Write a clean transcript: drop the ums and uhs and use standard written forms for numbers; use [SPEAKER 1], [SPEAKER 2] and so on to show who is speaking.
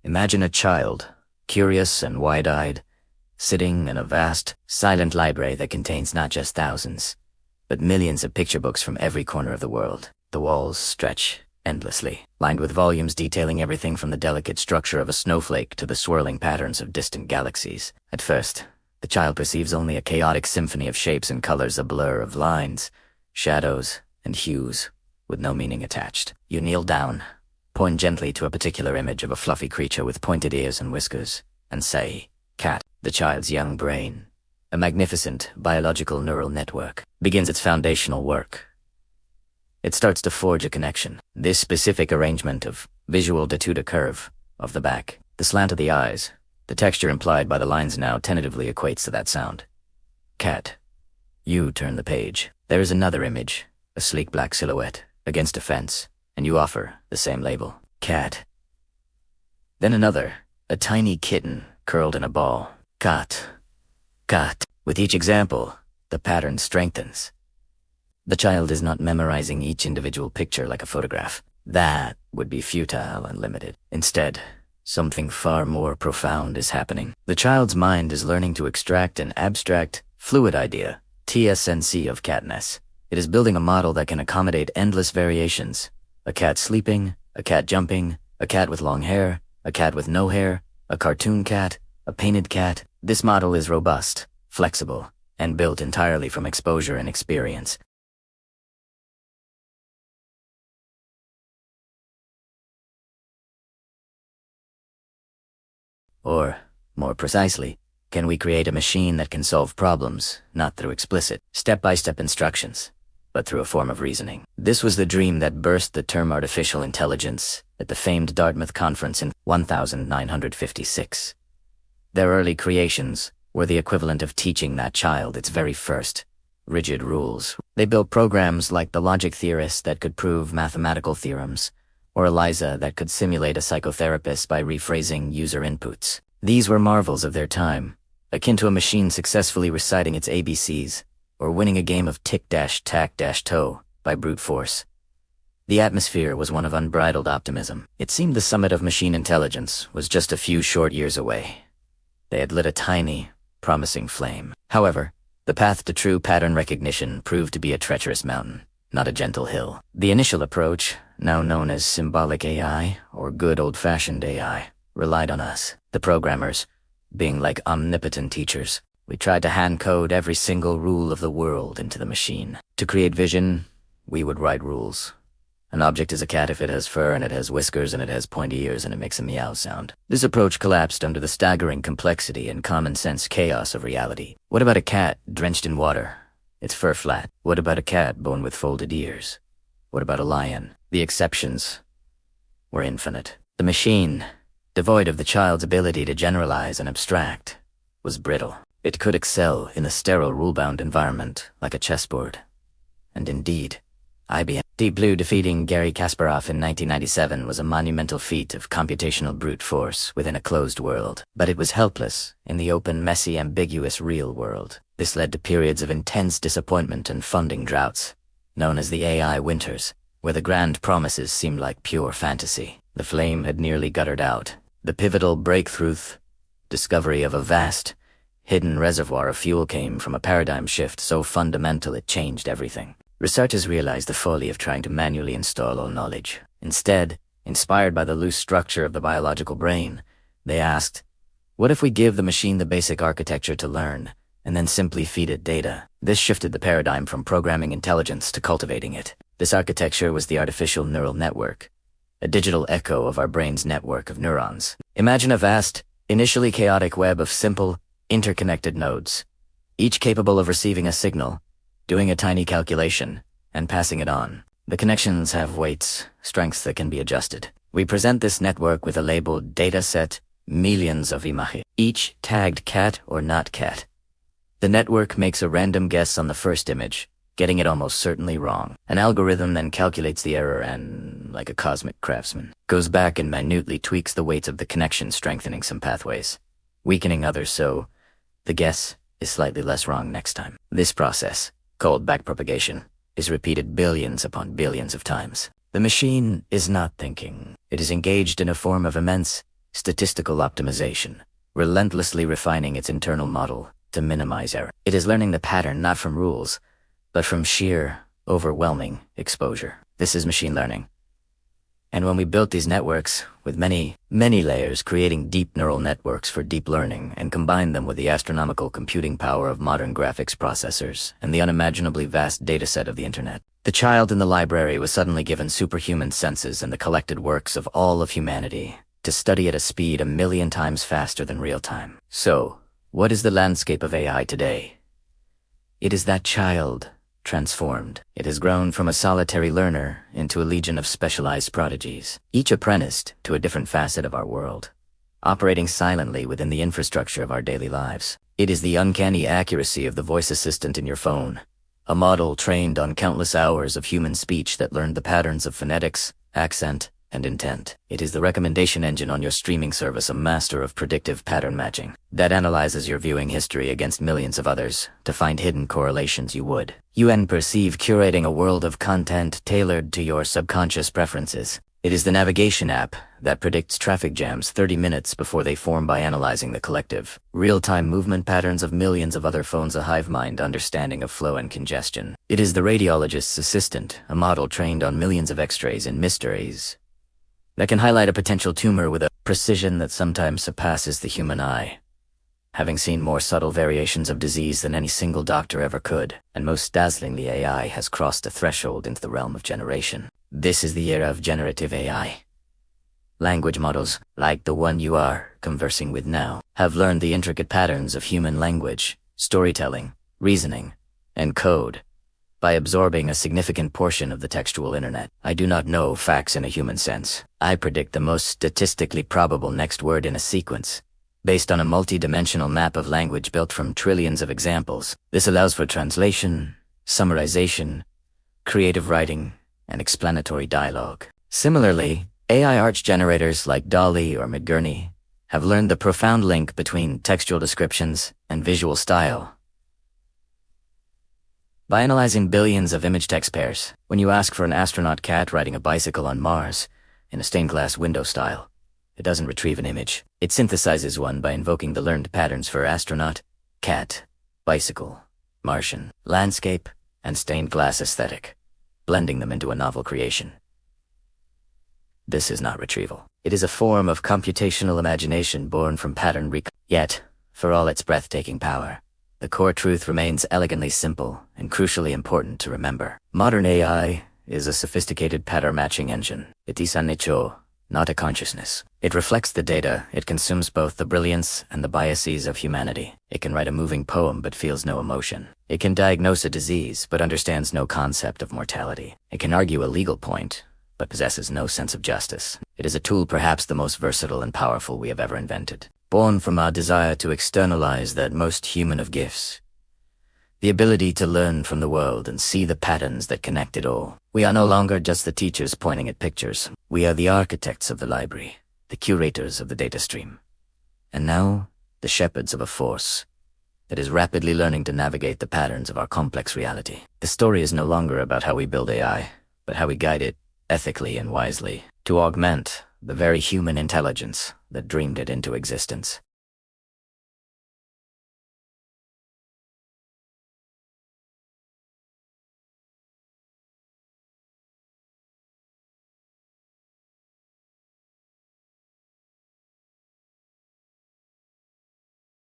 [SPEAKER 1] Imagine a child, curious and wide-eyed, sitting in a vast, silent library that contains not just thousands, but millions of picture books from every corner of the world. The walls stretch endlessly, lined with volumes detailing everything from the delicate structure of a snowflake to the swirling patterns of distant galaxies. At first, the child perceives only a chaotic symphony of shapes and colors, a blur of lines, shadows, and hues, with no meaning attached. You kneel down, point gently to a particular image of a fluffy creature with pointed ears and whiskers, and say, "Cat." The child's young brain, a magnificent biological neural network, begins its foundational work. It starts to forge a connection. This specific arrangement of visual to the curve of the back, the slant of the eyes, the texture implied by the lines now tentatively equates to that sound. Cat. You turn the page. There is another image, a sleek black silhouette, against a fence, and you offer the same label. Cat. Then another, a tiny kitten curled in a ball. Cat. Cat. With each example, the pattern strengthens. The child is not memorizing each individual picture like a photograph. That would be futile and limited. Instead, something far more profound is happening. The child's mind is learning to extract an abstract, fluid idea, TSNC of catness. It is building a model that can accommodate endless variations. A cat sleeping, a cat jumping, a cat with long hair, a cat with no hair, a cartoon cat, a painted cat. This model is robust, flexible, and built entirely from exposure and experience. Or, more precisely, can we create a machine that can solve problems, not through explicit, step-by-step instructions, but through a form of reasoning? This was the dream that burst the term artificial intelligence at the famed Dartmouth Conference in 1956. Their early creations were the equivalent of teaching that child its very first rigid rules. They built programs like the logic theorist that could prove mathematical theorems, or Eliza that could simulate a psychotherapist by rephrasing user inputs. These were marvels of their time, akin to a machine successfully reciting its ABCs, or winning a game of tic-tac-toe by brute force. The atmosphere was one of unbridled optimism. It seemed the summit of machine intelligence was just a few short years away. They had lit a tiny, promising flame. However, the path to true pattern recognition proved to be a treacherous mountain, not a gentle hill. The initial approach, now known as symbolic AI, or good old-fashioned AI, relied on us, the programmers, being like omnipotent teachers. We tried to hand-code every single rule of the world into the machine. To create vision, we would write rules. An object is a cat if it has fur and it has whiskers and it has pointy ears and it makes a meow sound. This approach collapsed under the staggering complexity and common-sense chaos of reality. What about a cat drenched in water? Its fur flat. What about a cat born with folded ears? What about a lion? The exceptions were infinite. The machine, devoid of the child's ability to generalize and abstract, was brittle. It could excel in a sterile rule-bound environment like a chessboard. And indeed, IBM Deep Blue defeating Garry Kasparov in 1997 was a monumental feat of computational brute force within a closed world. But it was helpless in the open, messy, ambiguous real world. This led to periods of intense disappointment and funding droughts, known as the AI winters, where the grand promises seemed like pure fantasy. The flame had nearly guttered out. The pivotal breakthrough, discovery of a vast, hidden reservoir of fuel came from a paradigm shift so fundamental it changed everything. Researchers realized the folly of trying to manually install all knowledge. Instead, inspired by the loose structure of the biological brain, they asked, what if we give the machine the basic architecture to learn, and then simply feed it data? This shifted the paradigm from programming intelligence to cultivating it. This architecture was the artificial neural network, a digital echo of our brain's network of neurons. Imagine a vast, initially chaotic web of simple, interconnected nodes, each capable of receiving a signal, doing a tiny calculation, and passing it on. The connections have weights, strengths that can be adjusted. We present this network with a labeled dataset, millions of images, each tagged cat or not cat. The network makes a random guess on the first image, getting it almost certainly wrong. An algorithm then calculates the error and, like a cosmic craftsman, goes back and minutely tweaks the weights of the connection, strengthening some pathways, weakening others so the guess is slightly less wrong next time. This process, called backpropagation, is repeated billions upon billions of times. The machine is not thinking. It is engaged in a form of immense, statistical optimization, relentlessly refining its internal model to minimize error. It is learning the pattern not from rules, but from sheer, overwhelming exposure. This is machine learning. And when we built these networks with many layers, creating deep neural networks for deep learning, and combined them with the astronomical computing power of modern graphics processors and the unimaginably vast dataset of the internet, the child in the library was suddenly given superhuman senses and the collected works of all of humanity to study at a speed 1,000,000 times faster than real time. So, what is the landscape of AI today? It is that child transformed. It has grown from a solitary learner into a legion of specialized prodigies, each apprenticed to a different facet of our world, operating silently within the infrastructure of our daily lives. It is the uncanny accuracy of the voice assistant in your phone, a model trained on countless hours of human speech that learned the patterns of phonetics, accent, and intent. It is the recommendation engine on your streaming service, a master of predictive pattern matching, that analyzes your viewing history against millions of others to find hidden correlations you would. You perceive curating a world of content tailored to your subconscious preferences. It is the navigation app that predicts traffic jams 30 minutes before they form by analyzing the collective, real-time movement patterns of millions of other phones, a hive mind understanding of flow and congestion. It is the radiologist's assistant, a model trained on millions of x-rays and mysteries that can highlight a potential tumor with a precision that sometimes surpasses the human eye, having seen more subtle variations of disease than any single doctor ever could. And most dazzlingly, AI has crossed a threshold into the realm of generation. This is the era of generative AI. Language models, like the one you are conversing with now, have learned the intricate patterns of human language, storytelling, reasoning, and code by absorbing a significant portion of the textual internet. I do not know facts in a human sense. I predict the most statistically probable next word in a sequence, based on a multi-dimensional map of language built from trillions of examples. This allows for translation, summarization, creative writing, and explanatory dialogue. Similarly, AI arch generators like DALL-E or Midjourney have learned the profound link between textual descriptions and visual style. By analyzing billions of image-text pairs, when you ask for an astronaut cat riding a bicycle on Mars in a stained glass window style, it doesn't retrieve an image. It synthesizes one by invoking the learned patterns for astronaut, cat, bicycle, Martian, landscape, and stained glass aesthetic, blending them into a novel creation. This is not retrieval. It is a form of computational imagination born from pattern Yet, for all its breathtaking power, the core truth remains elegantly simple and crucially important to remember. Modern AI is a sophisticated pattern matching engine. It is an hecho, not a consciousness. It reflects the data. It consumes both the brilliance and the biases of humanity. It can write a moving poem but feels no emotion. It can diagnose a disease but understands no concept of mortality. It can argue a legal point but possesses no sense of justice. It is a tool perhaps the most versatile and powerful we have ever invented, born from our desire to externalize that most human of gifts, the ability to learn from the world and see the patterns that connect it all. We are no longer just the teachers pointing at pictures. We are the architects of the library, the curators of the data stream, and now the shepherds of a force that is rapidly learning to navigate the patterns of our complex reality. The story is no longer about how we build AI, but how we guide it ethically and wisely to augment the very human intelligence that dreamed it into existence.